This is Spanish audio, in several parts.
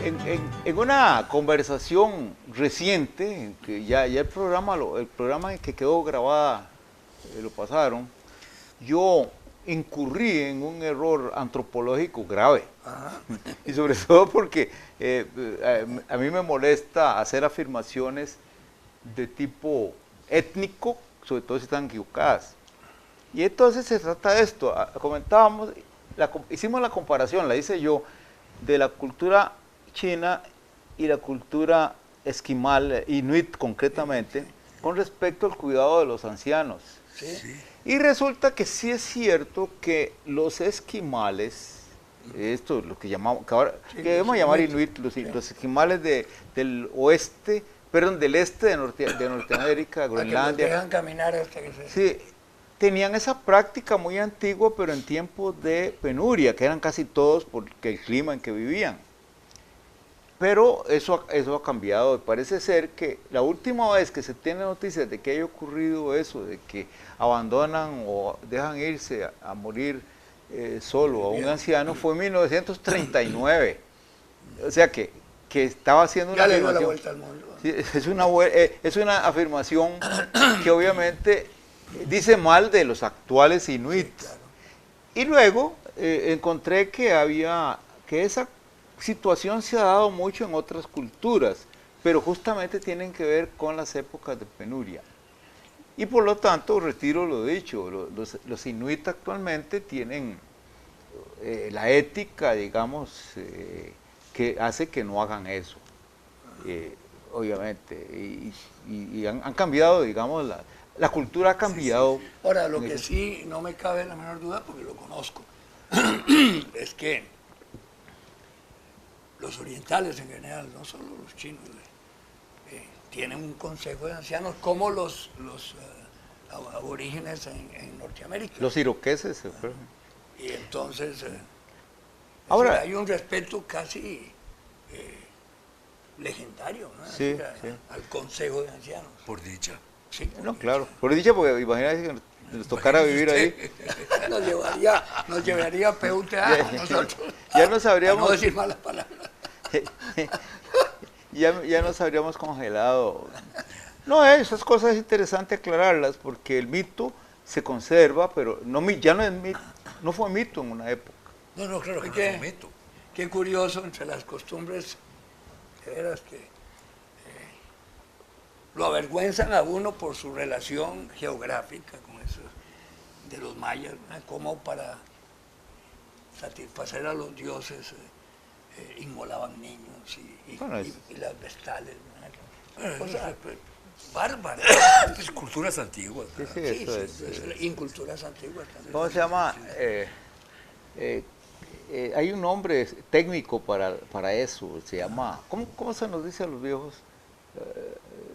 En una conversación reciente, que ya el programa que quedó grabada, lo pasaron, yo incurrí en un error antropológico grave. Ajá. Y sobre todo porque a mí me molesta hacer afirmaciones de tipo étnico, sobre todo si están equivocadas. Y entonces se trata de esto. Comentábamos, hicimos la comparación, la hice yo, de la cultura china y la cultura esquimal, inuit concretamente, con respecto al cuidado de los ancianos. Sí. Y resulta que sí es cierto que los esquimales, esto es lo que llamamos, que debemos llamar inuit, los esquimales del oeste, perdón, del este de Norteamérica, Groenlandia. Que los dejan caminar hasta que se... Sí, tenían esa práctica muy antigua, pero en tiempos de penuria, que eran casi todos porque el clima en que vivían. Pero eso ha cambiado. Parece ser que la última vez que se tiene noticias de que haya ocurrido eso, de que abandonan o dejan irse a morir solo a un anciano, fue en 1939. O sea que estaba haciendo una Ya le dio afirmación. la vuelta al mundo. Sí, es una afirmación que obviamente dice mal de los actuales inuit. Sí, claro. Y luego encontré que esa situación se ha dado mucho en otras culturas, pero justamente tienen que ver con las épocas de penuria. Y por lo tanto, retiro lo dicho, los inuit actualmente tienen la ética, digamos, que hace que no hagan eso, obviamente. Y han cambiado, digamos, la cultura ha cambiado. Sí, sí. Ahora, lo que sí no me cabe la menor duda, porque lo conozco, es que los orientales en general, no solo los chinos, tienen un consejo de ancianos como los aborígenes en Norteamérica. Los iroqueses. Y entonces, ahora, hay un respeto casi legendario, ¿no? Sí, sí. Al consejo de ancianos. Por dicha. Sí, por no, dicha. claro. Por dicha, porque imagínate que nos tocara vivir ahí. Nos llevaría PUTA a nosotros. Ya no sabríamos. A no decir malas palabras. ya nos habríamos congelado. No, esas cosas es interesante aclararlas porque el mito se conserva, pero ya no es mito, no fue mito en una época. No, claro que no es un mito. Qué curioso entre las costumbres, de veras que lo avergüenzan a uno por su relación geográfica con eso de los mayas, ¿no? Como para satisfacer a los dioses inmolaban niños y las vestales, ¿no? Cosas bárbaras. Es culturas antiguas. Sí, eso es. Inculturas antiguas también. ¿Cómo se llama? Hay un nombre técnico para eso, se llama, ¿cómo se nos dice a los viejos?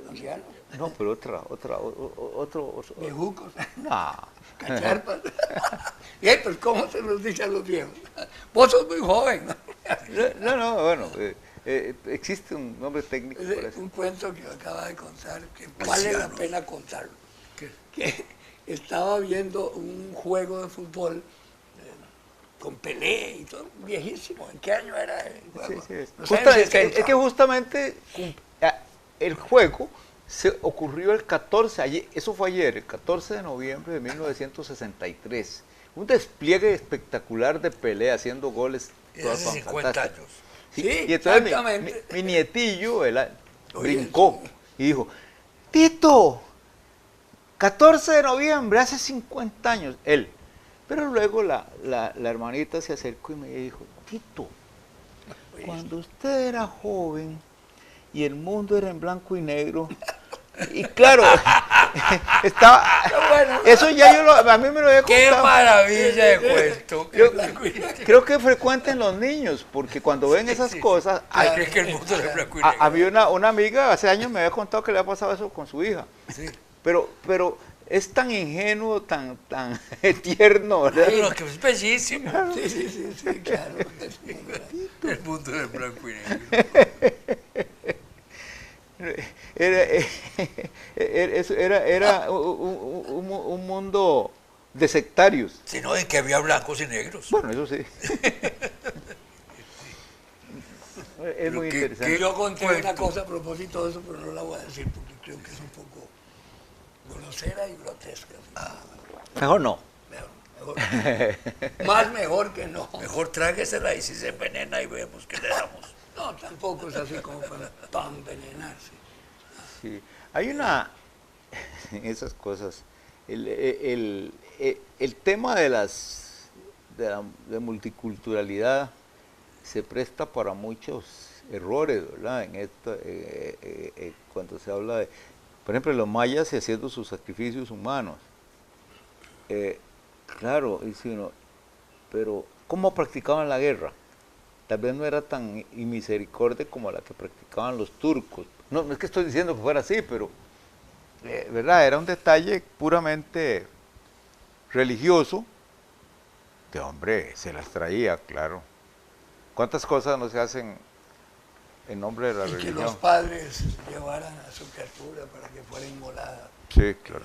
Ancianos. No, pero otro. Viejucos. No. Cacharpas. Bien, pues ¿cómo se nos dice a los viejos? Vos sos muy joven, ¿no? No, bueno, existe un nombre técnico para eso. Un cuento que acaba de contar, que vale la pena contarlo. Que estaba viendo un juego de fútbol con Pelé y todo, viejísimo. ¿En qué año era el juego? Sí. Es Es que justamente el juego se ocurrió el 14, eso fue ayer, el 14 de noviembre de 1963. Un despliegue espectacular de Pelé haciendo goles. Hace 50 años. Sí, Sí, y entonces exactamente. mi nietillo brincó y dijo, Tito, 14 de noviembre, hace 50 años, él. Pero luego la hermanita se acercó y me dijo, Tito, cuando usted era joven y el mundo era en blanco y negro, y claro, estaba, Bueno, eso ya a mí me lo había contado. ¡Qué maravilla de cuento! Creo que frecuenten los niños, porque cuando ven esas cosas, ¿Crees que el mundo es blanco y negro? a mí una amiga hace años me había contado que le había pasado eso con su hija. Sí. Pero es tan ingenuo, tan tierno, ¿verdad? No, que es bellísimo. sí, claro. El mundo es blanco y negro. Era un mundo de sectarios. Sino en que había blancos y negros. Bueno, eso sí. Es muy interesante. Yo conté cuento? una cosa a propósito de eso, pero no la voy a decir porque creo que es un poco grosera y grotesca. Mejor no. Más mejor que no. Mejor tráguesela y si se envenena y vemos qué le damos. No, tampoco es así como para envenenarse. Sí. Hay una, esas cosas, el tema de de multiculturalidad se presta para muchos errores, ¿verdad? En esta, cuando se habla de, por ejemplo, los mayas haciendo sus sacrificios humanos. Claro, dice uno, pero ¿cómo practicaban la guerra? Tal vez no era tan inmisericordia como la que practicaban los turcos. No, no es que estoy diciendo que fuera así, pero, ¿verdad? Era un detalle puramente religioso, que hombre, se las traía, claro. ¿Cuántas cosas no se hacen en nombre de la Y que religión? los padres llevaran a su criatura para que fuera inmolada, Sí, claro.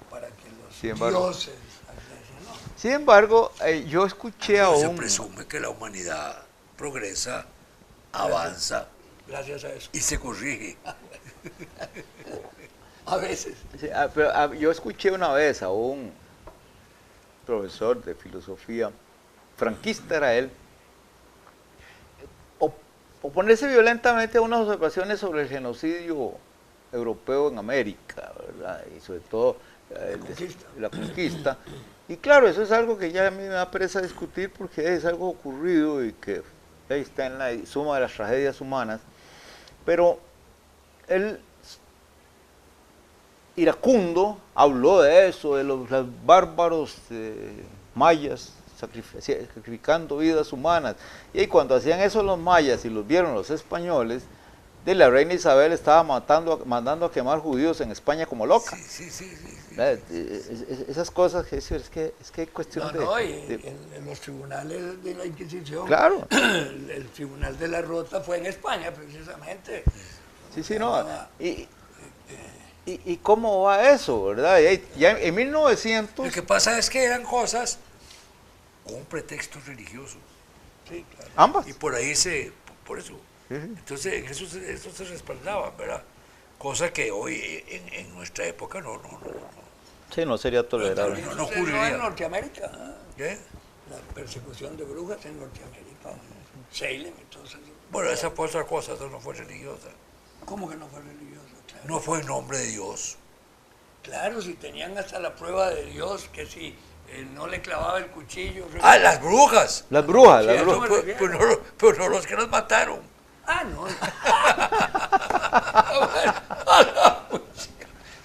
para que los Sin embargo- dioses... ¿no? Sin embargo, yo escuché a Se un... presume que la humanidad progresa, avanza Gracias a eso. y se corrige. A veces. Sí, yo escuché una vez a un profesor de filosofía, franquista era él, oponerse violentamente a unas observaciones sobre el genocidio europeo en América, ¿verdad? Y sobre todo la conquista. Y claro, eso es algo que ya a mí me da pereza discutir porque es algo ocurrido y que ahí está en la suma de las tragedias humanas. Pero él, iracundo, habló de eso, de los bárbaros mayas sacrificando vidas humanas. Y cuando hacían eso los mayas y los vieron los españoles, de la reina Isabel estaba mandando a quemar judíos en España como loca. Sí. Esas cosas que es que hay cuestión En los tribunales de la Inquisición, Claro. el tribunal de la Rota fue en España, precisamente. Sí, no. ¿Y cómo va eso, verdad? Ya en 1900... Lo que pasa es que eran cosas con un pretexto religioso. Sí, claro. Ambas. Y por ahí por eso. Entonces en eso se respaldaban, ¿verdad? Cosa que hoy en nuestra época no. Sí, no sería tolerable. No No ocurriría. en Norteamérica. ¿Qué? La persecución de brujas en Norteamérica. Salem, entonces. Bueno, esa fue otra cosa, eso no fue religiosa. ¿Cómo que no fue religioso? Claro. No fue en nombre de Dios. Claro, si tenían hasta la prueba de Dios, que si no le clavaba el cuchillo. ¡Ah, las brujas! Las brujas, Sí, las eso brujas. me refiero. Pero no los que nos mataron. Ah, no.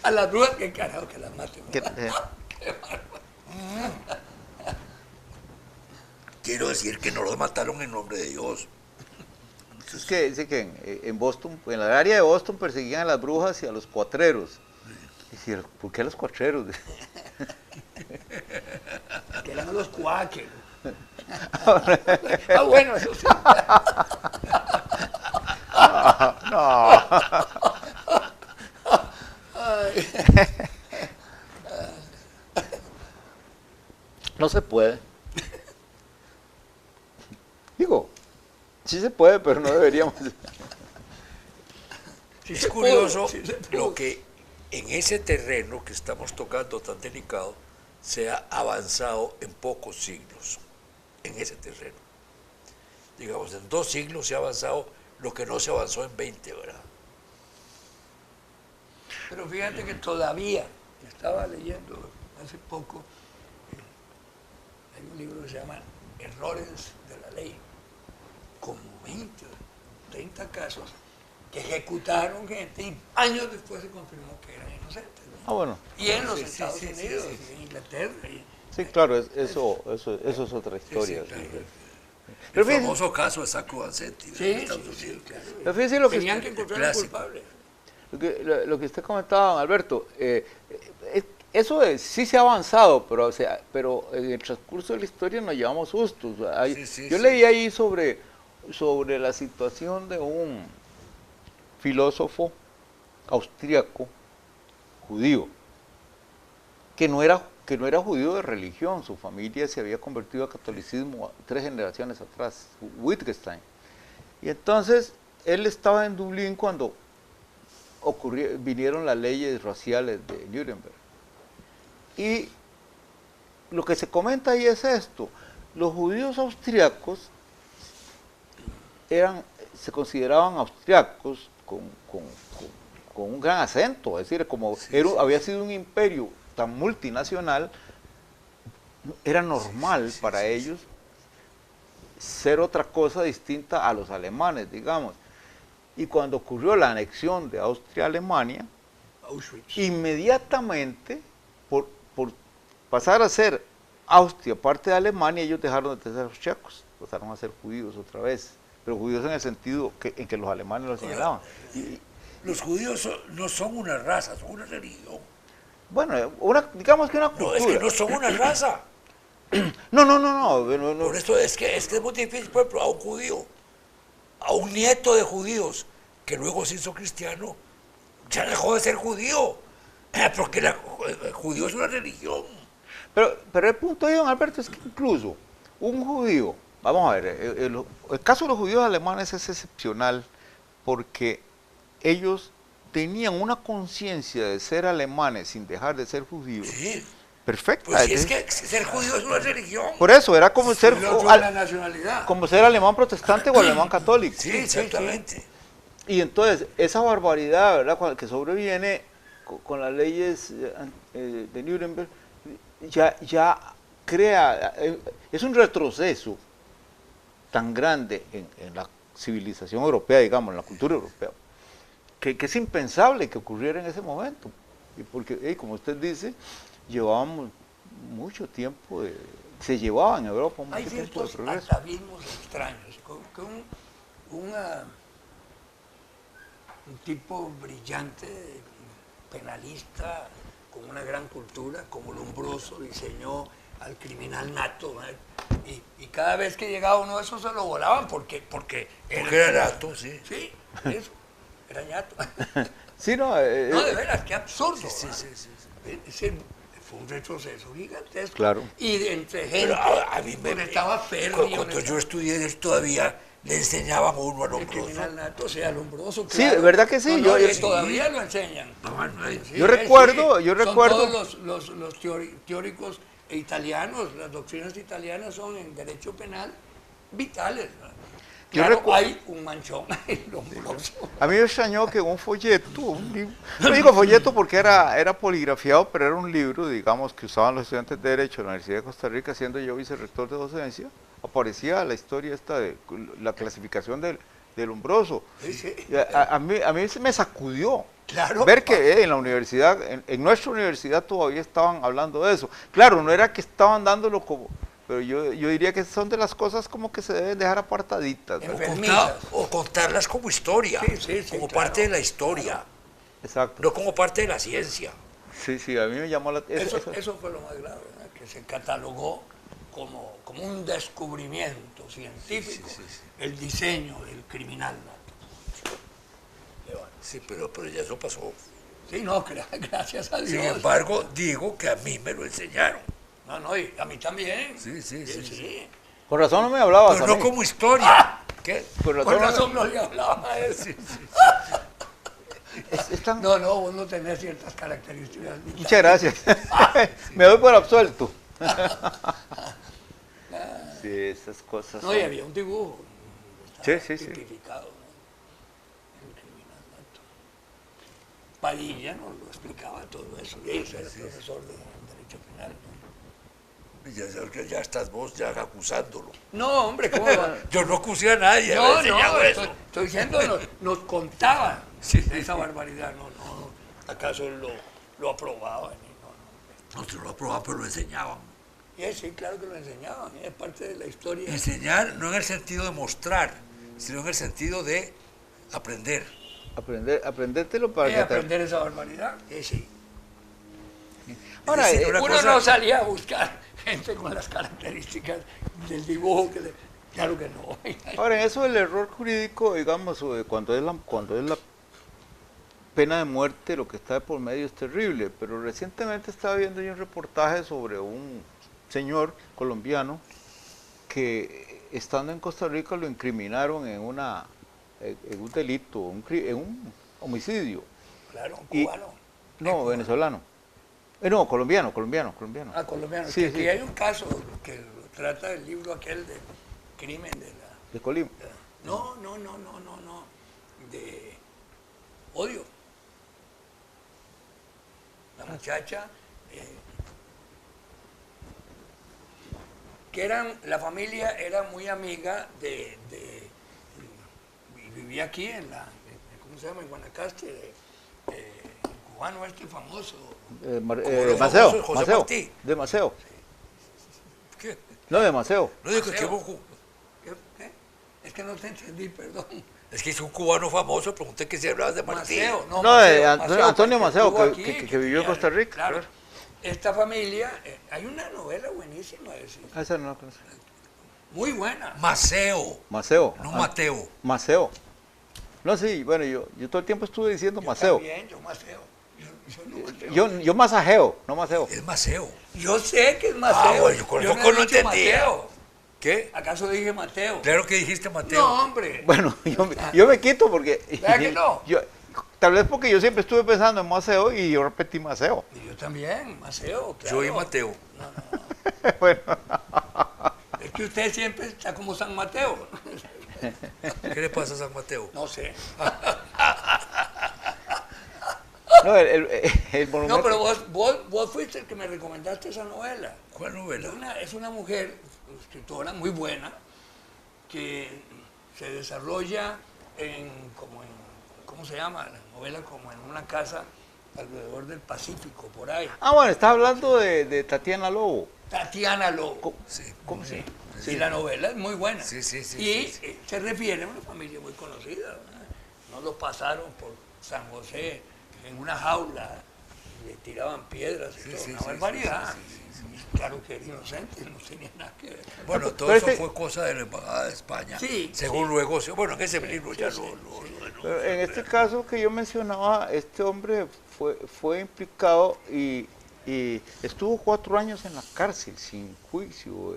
A las brujas, qué carajo que las maten. Quiero decir que no los mataron en nombre de Dios. Es que dice que en Boston, en el área de Boston perseguían a las brujas y a los cuatreros. Y decían, ¿por qué a los cuatreros? Que eran los cuáqueros. Bueno, eso sí. No se puede. Digo, sí se puede, pero no deberíamos. Sí Es se pudo, curioso sí se pudo. lo que en ese terreno que estamos tocando tan delicado se ha avanzado en pocos siglos, en ese terreno. Digamos, en 2 siglos se ha avanzado lo que no se avanzó en 20, ¿verdad? Pero fíjate que todavía, estaba leyendo hace poco, hay un libro que se llama Errores de la Ley, como 20 o 30 casos que ejecutaron gente y años después se confirmó que eran inocentes, ¿no? Bueno. Y en los Sí, Estados sí, Unidos, sí. y en Inglaterra. Sí, claro, eso es otra historia. Sí, claro. Sí. El Pero fíjense, famoso caso de Sacco Vanzetti, ¿verdad? En Sí, Estados sí, Unidos. claro. pero fíjense lo que Tenían que encontrar al clásico. culpable. lo que usted comentaba, don Alberto, eso sí se ha avanzado, pero en el transcurso de la historia nos llevamos sustos. Yo leí ahí sobre la situación de un filósofo austríaco judío, que no era judío de religión, su familia se había convertido al catolicismo 3 generaciones atrás, Wittgenstein. Y entonces él estaba en Dublín cuando vinieron las leyes raciales de Nuremberg. Y lo que se comenta ahí es esto: los judíos austriacos se consideraban austriacos con un gran acento, es decir, como había sido un imperio tan multinacional, era normal para ellos ser otra cosa distinta a los alemanes, digamos. Y cuando ocurrió la anexión de Austria a Alemania, Auschwitz. inmediatamente, por pasar a ser Austria parte de Alemania, ellos dejaron de ser austriacos, pasaron a ser judíos otra vez, pero judíos en el sentido en que los alemanes lo señalaban. Los judíos no son una raza, son una religión. Bueno, digamos que una cultura. No, es que no son una raza. No. Por eso es que es muy difícil, por ejemplo, a un judío, a un nieto de judíos, que luego se hizo cristiano, ya dejó de ser judío, porque el judío es una religión. Pero el punto de don Alberto es que incluso un judío, vamos a ver, el caso de los judíos alemanes es excepcional porque ellos tenían una conciencia de ser alemanes sin dejar de ser judíos. Sí. Perfecto. Pues si es que ser judío es una religión. Por eso, era como ser, la nacionalidad. como ser alemán protestante o alemán católico. Sí, exactamente. Y entonces, esa barbaridad, ¿verdad?, que sobreviene con las leyes de Nuremberg, ya crea, es un retroceso tan grande en la civilización europea, digamos, en la cultura europea, que es impensable que ocurriera en ese momento. Y porque, como usted dice, llevábamos mucho tiempo, se llevaba en Europa mucho Hay tiempo de ciertos progreso. atavismos extraños, un tipo brillante, penalista, con una gran cultura, como Lombroso, diseñó al criminal nato, ¿eh? Y cada vez que llegaba uno de esos se lo volaban porque era nato, sí. Sí, eso, era ñato. Sí, no, No, de veras, qué absurdo. Sí. Ese fue un retroceso gigantesco. Claro. Y entre gente, A mí me estaba férreo. Cuando yo estudié eso todavía le enseñaban a uno a El Lombroso. criminal nato, sea Lombroso. Sí, ¿verdad que sí? No, Yo- todavía lo enseñan. Sí. Yo recuerdo- Son todos los teóricos italianos, las doctrinas italianas son en derecho penal vitales, ¿no? Yo Claro, recu- hay un manchón en Lombroso. A mí me extrañó que un folleto, un libro, no digo folleto porque era poligrafiado, pero era un libro, digamos, que usaban los estudiantes de Derecho de la Universidad de Costa Rica, siendo yo vicerrector de docencia, aparecía la historia esta de la clasificación del Lombroso. Sí. Y a mí se me sacudió Claro. ver que en la universidad, en nuestra universidad todavía estaban hablando de eso. Claro, no era que estaban dándolo como... Pero yo diría que son de las cosas como que se deben dejar apartaditas, ¿verdad? Enfermitas. O contarlas como historia, Sí, como claro. parte de la historia, Exacto. no como parte de la ciencia. Sí, a mí me llamó la atención. Eso fue lo más grave, ¿verdad? Que se catalogó como un descubrimiento científico, Sí. el diseño del criminal nato. Sí, pero ya eso pasó. Sí, no, gracias a Dios. Sin embargo, digo que a mí me lo enseñaron. No, y a mí también. Sí. Con razón no me hablabas Pero a no mí. como historia. ¿Qué? Con Con razón no le hablaba a él. Es tan- No, vos no tenés ciertas características. Muchas gracias. Me doy por absuelto. Sí, esas cosas. No, y había un dibujo. Sí. Tipificado, ¿no? El criminal nato. Padilla nos lo explicaba todo eso. Y él era profesor de Derecho Penal, ¿no? Ya estás vos ya acusándolo. No, hombre, ¿cómo va? Yo no acusé a nadie, me No, enseñado eso. estoy diciendo, nos contaban esa barbaridad. No, ¿acaso él lo aprobaba? No se lo aprobaban, pero lo enseñaban. Y sí, claro que lo enseñaban, es parte de la historia. Enseñar no en el sentido de mostrar, sino en el sentido de aprender. Aprendértelo para que te... Aprender esa barbaridad. Sí. Ahora, Es decir, una Uno cosa- no salía a buscar gente con las características del dibujo claro que no. Ahora, en eso del error jurídico, digamos, o de cuando es la pena de muerte, lo que está de por medio es terrible. Pero recientemente estaba viendo yo un reportaje sobre un señor colombiano que estando en Costa Rica lo incriminaron en en un delito, en un homicidio. Claro, un Y- cubano. No, venezolano. No, colombiano. Ah, colombiano. Sí, Aquí sí. hay un caso que trata el libro aquel de crimen de la... De Colima. No, de odio. La muchacha, que la familia era muy amiga y vivía aquí ¿cómo se llama? En Guanacaste, el cubano este famoso. Maceo, Maceo, José Maceo, Martí. de Maceo. ¿Qué? No, de Maceo. No digo que Maceo. ¿Qué? Es que no te entendí, perdón. es que es un cubano famoso, pregunté que si hablabas de Martí. Maceo, No, Maceo, Antonio porque Maceo, estuvo que vivió en Costa Rica. Claro. Claro. Esta familia, hay una novela buenísima, Esa no la conozco. muy buena. Maceo, Maceo. no Ah, Mateo. Maceo. No, sí, bueno, yo todo el tiempo estuve diciendo Maceo. También, yo Maceo. Yo no Maceo. Yo masajeo, no Maceo. Es Maceo. Yo sé que es Maceo. Bueno, yo con eso no he no dicho entendía. Mateo. ¿Qué? ¿Acaso dije Mateo? Claro que dijiste Mateo. No, hombre. Bueno, yo me quito porque... ¿Verdad que no? Tal vez porque yo siempre estuve pensando en Maceo y yo repetí Maceo. Y yo también, Maceo, claro. Yo y Mateo. No. Bueno, Es que usted siempre está como San Mateo. ¿Qué le pasa a San Mateo? No sé. no, el monumento... No, pero vos fuiste el que me recomendaste esa novela. ¿Cuál novela? Es una mujer, escritora muy buena, que se desarrolla ¿cómo se llama? La novela como en una casa alrededor del Pacífico, por ahí. Ah, bueno, estás hablando de Tatiana Lobo. Tatiana Lobo. ¿Cómo, Sí. cómo se Sí. Y la novela es muy buena. Sí, sí, sí, Y sí, sí. se refiere a una familia muy conocida. ¿Verdad? No lo pasaron por San José en una jaula, le tiraban piedras y Sí, todo, sí, una sí, barbaridad. sí, Y claro que era inocente, no tenía nada que ver. Bueno, todo Pero eso este- fue cosa de la Embajada de España. Sí, Según sí. luego, bueno, en ese libro ya sí, lo Pero en este caso que yo mencionaba, este hombre fue implicado y estuvo 4 años en la cárcel sin juicio.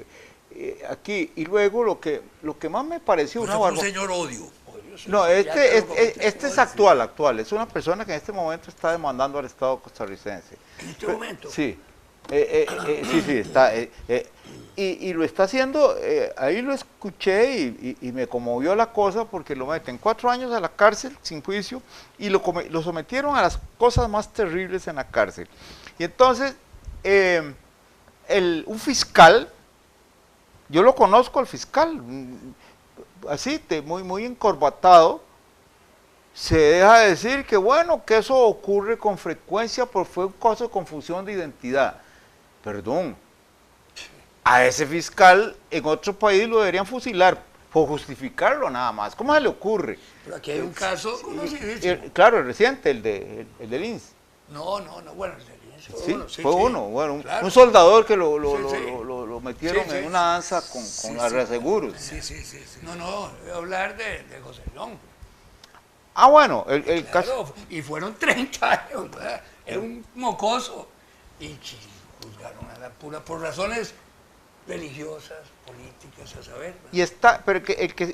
Aquí, y luego lo que más me pareció Pero una fue un barbaridad. señor odio. No, Ya te lo comenté. este es actual. Es una persona que en este momento está demandando al Estado costarricense. En este momento. Sí. Sí, está. Y lo está haciendo, ahí lo escuché y me conmovió la cosa porque lo meten 4 años a la cárcel sin juicio y lo sometieron a las cosas más terribles en la cárcel. Y entonces, un fiscal, yo lo conozco al fiscal, así, muy encorbatado, se deja decir que bueno, que eso ocurre con frecuencia porque fue un caso de confusión de identidad. Perdón, a ese fiscal en otro país lo deberían fusilar por justificarlo nada más. ¿Cómo se le ocurre? Pero aquí hay un caso conocidísimo. Claro, el reciente, el del INS. No, bueno, el de Lienzo Sí, uno, sí, fue sí. uno, bueno, Claro. un soldador que lo Sí, sí. metieron Sí, sí. en una danza con la reaseguros. Sí. No, voy a hablar de José León. Ah, bueno, el caso... Claro, y fueron 30 años, ¿verdad? Era un mocoso. Y juzgaron a la pura por razones religiosas, políticas, a saber. ¿verdad? Y está, pero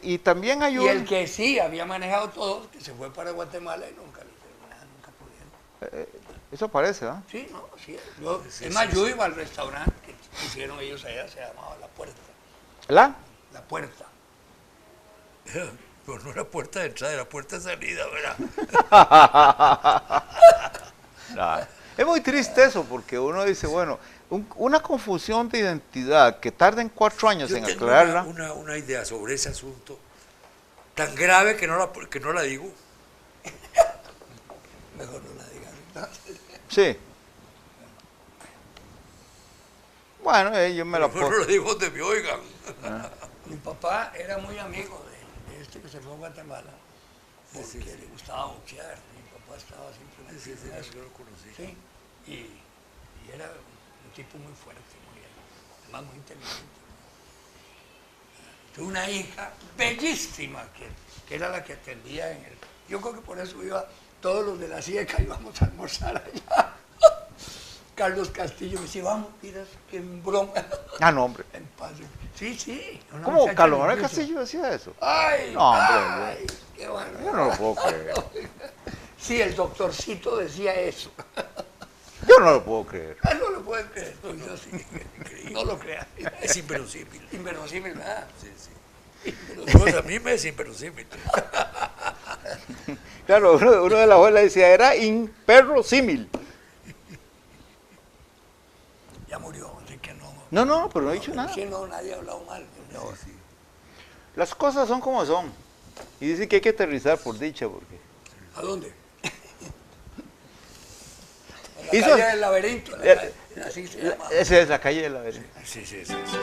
y también hay Y un... el que sí había manejado todo, que se fue para Guatemala y nunca le hicieron nada, nunca pudieron. Eso parece, ¿ah? Sí, no, sí. Sí, Es más, sí, yo sí. iba al restaurante que pusieron ellos allá, se llamaba La Puerta. ¿La? La Puerta. Pero no era puerta de entrada, era puerta de salida, ¿verdad? No. Es muy triste eso, porque uno dice, bueno, una confusión de identidad que tarden 4 años Yo en tengo aclararla. una idea sobre ese asunto tan grave que no la digo. Mejor no la digan. entonces. Sí. Bueno, yo me la Mejor no puedo. la digo donde me oigan. Mi papá era muy amigo de este que se fue a Guatemala, porque le gustaba boxear. Mi papá estaba siempre metido en eso. yo lo conocí. Sí, y era un tipo muy fuerte, además muy inteligente. Tuve una hija bellísima que era la que atendía en el... Yo creo que por eso iba, todos los de la SIECA íbamos a almorzar allá. Carlos Castillo me decía, vamos, mira, que en broma. Ah, no, hombre. En paz. Sí. una ¿Cómo muchacha Carlos Manuel limpieza. Castillo decía eso? ¡Ay! No, hombre, ay, qué hermano. Yo no lo puedo creer. Sí, el doctorcito decía eso. Yo no lo puedo creer. Ah, no lo puedes creer. No, yo sí. No lo creas. Es inverosímil. Inverosímil, ¿verdad? Sí, sí. Pues a mí me es inverosímil. Claro, uno de la abuela decía, era perro símil. Ya murió, así que no. No, pero no he dicho nada. Sí, no, nadie ha hablado mal. No. Sí. Las cosas son como son. Y dice que hay que aterrizar por dicha, porque... ¿A dónde? En la Hizo- calle del laberinto. Así se llama. Esa es la calle de la vereda. Sí, sí, sí, sí.